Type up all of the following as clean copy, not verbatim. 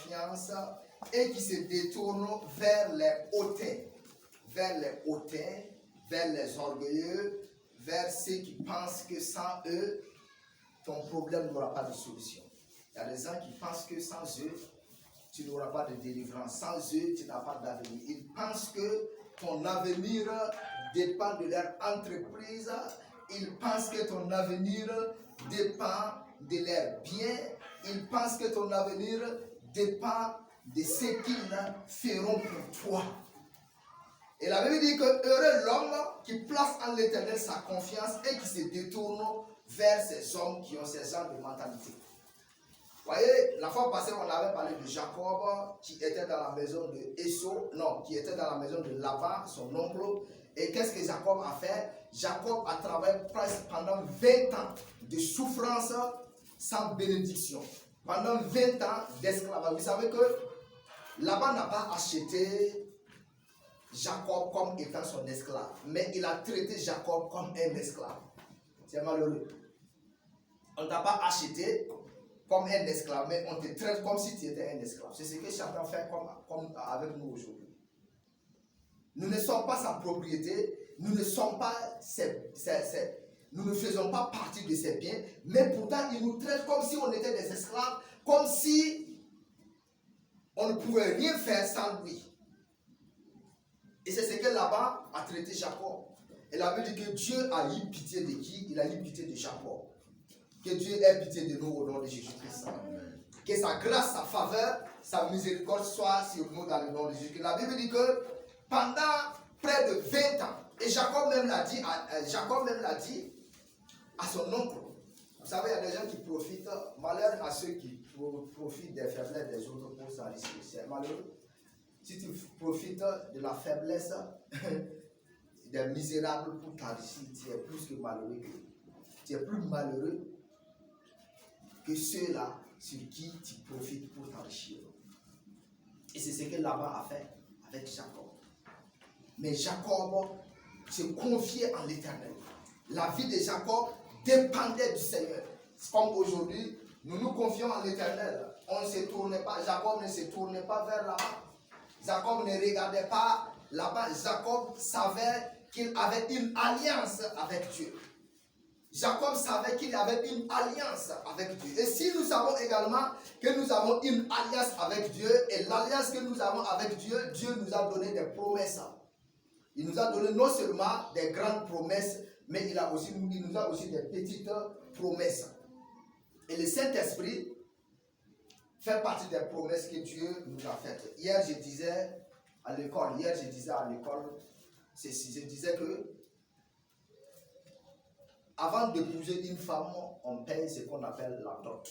confiance et qui se détournent vers les hautains, vers les orgueilleux, vers ceux qui pensent que sans eux, ton problème n'aura pas de solution. Il y a des gens qui pensent que sans eux, tu n'auras pas de délivrance. Sans eux, tu n'as pas d'avenir. Ils pensent que ton avenir dépend de leur entreprise. Ils pensent que ton avenir dépend de leurs biens. Ils pensent que ton avenir dépend de ce qu'ils feront pour toi. Et la Bible dit que heureux l'homme qui place en l'Éternel sa confiance et qui se détourne vers ces hommes qui ont ces genres de mentalité. Vous voyez, la fois passée, on avait parlé de Jacob qui était dans la maison de Esau, non, qui était dans la maison de Laban, son oncle. Et qu'est-ce que Jacob a fait? Jacob a travaillé presque pendant 20 ans de souffrance sans bénédiction. Pendant 20 ans d'esclavage. Vous savez que Laban n'a pas acheté Jacob comme étant son esclave, mais il a traité Jacob comme un esclave. C'est malheureux. On ne t'a pas acheté comme un esclave, mais on te traite comme si tu étais un esclave. C'est ce que chacun fait comme avec nous aujourd'hui. Nous ne sommes pas sa propriété, nous ne sommes pas nous ne faisons pas partie de ses biens, mais pourtant il nous traite comme si on était des esclaves, comme si on ne pouvait rien faire sans lui. Et c'est ce que Laban a traité Jacob. Et la Bible dit que Dieu a eu pitié de qui? Il a eu pitié de Jacob. Que Dieu ait pitié de nous au nom de Jésus-Christ. Que sa grâce, sa faveur, sa miséricorde soit sur nous dans le nom de Jésus-Christ. La Bible dit que pendant près de 20 ans, et Jacob même l'a dit à son oncle. Vous savez, il y a des gens qui profitent, malheur à ceux qui profitent des faiblesses des autres pour s'enrichir. C'est malheureux. Si tu profites de la faiblesse des misérables pour t'enrichir, tu es plus que malheureux que tu es plus malheureux que ceux-là sur qui tu profites pour t'enrichir. Et c'est ce que Laban a fait avec Jacob. Mais Jacob se confiait en l'Éternel. La vie de Jacob dépendait du Seigneur. Comme aujourd'hui, nous nous confions en l'Éternel. On ne se tournait pas, Jacob ne se tournait pas vers Laban. Jacob ne regardait pas là-bas. Jacob savait qu'il avait une alliance avec Dieu. Jacob savait qu'il avait une alliance avec Dieu. Et si nous savons également que nous avons une alliance avec Dieu, et l'alliance que nous avons avec Dieu, Dieu nous a donné des promesses. Il nous a donné non seulement des grandes promesses, mais il nous a aussi des petites promesses. Et le Saint-Esprit fait partie des promesses que Dieu nous a faites. Hier, je disais à l'école, ceci, je disais que avant d'épouser une femme, on paye ce qu'on appelle la dot.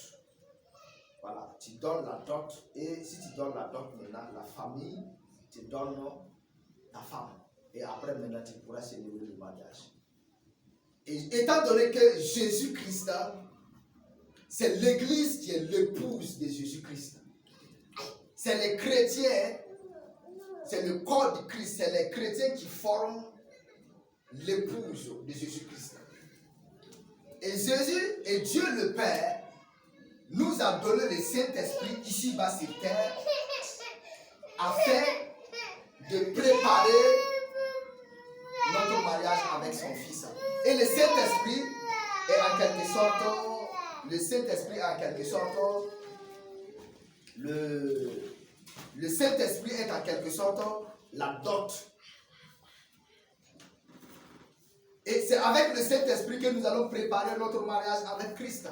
Voilà, tu donnes la dot, et si tu donnes la dot maintenant, la famille te donne ta femme. Et après maintenant, tu pourras célébrer le mariage. Et étant donné que Jésus-Christ, c'est l'Église qui est l'épouse de Jésus-Christ. C'est les chrétiens, c'est le corps du Christ, c'est les chrétiens qui forment l'épouse de Jésus-Christ. Et Jésus et Dieu le Père nous a donné le Saint-Esprit ici-bas sur terre afin de préparer notre mariage avec son Fils. Et le Saint-Esprit est en quelque sorte le Saint-Esprit est en quelque sorte la dot. Et c'est avec le Saint-Esprit que nous allons préparer notre mariage avec Christ.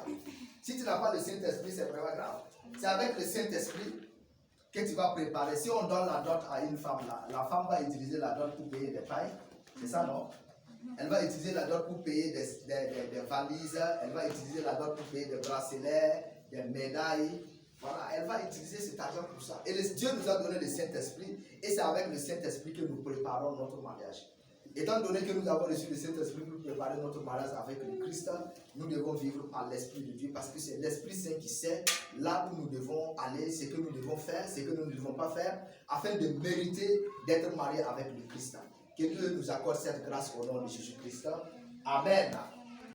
Si tu n'as pas le Saint-Esprit, c'est vraiment grave. C'est avec le Saint-Esprit que tu vas préparer. Si on donne la dot à une femme, la femme va utiliser la dot pour payer des pailles. C'est ça, non? Elle va utiliser la dot pour payer des valises. Elle va utiliser la dot pour payer des bracelets, des médailles. Voilà, elle va utiliser cet argent pour ça. Et Dieu nous a donné le Saint-Esprit. Et c'est avec le Saint-Esprit que nous préparons notre mariage. Étant donné que nous avons reçu le Saint-Esprit pour préparer notre mariage avec le Christ, nous devons vivre par l'Esprit de Dieu, parce que c'est l'Esprit Saint qui sait là où nous devons aller, ce que nous devons faire, ce que nous ne devons pas faire, afin de mériter d'être mariés avec le Christ. Que Dieu nous accorde cette grâce au nom de Jésus-Christ. Amen.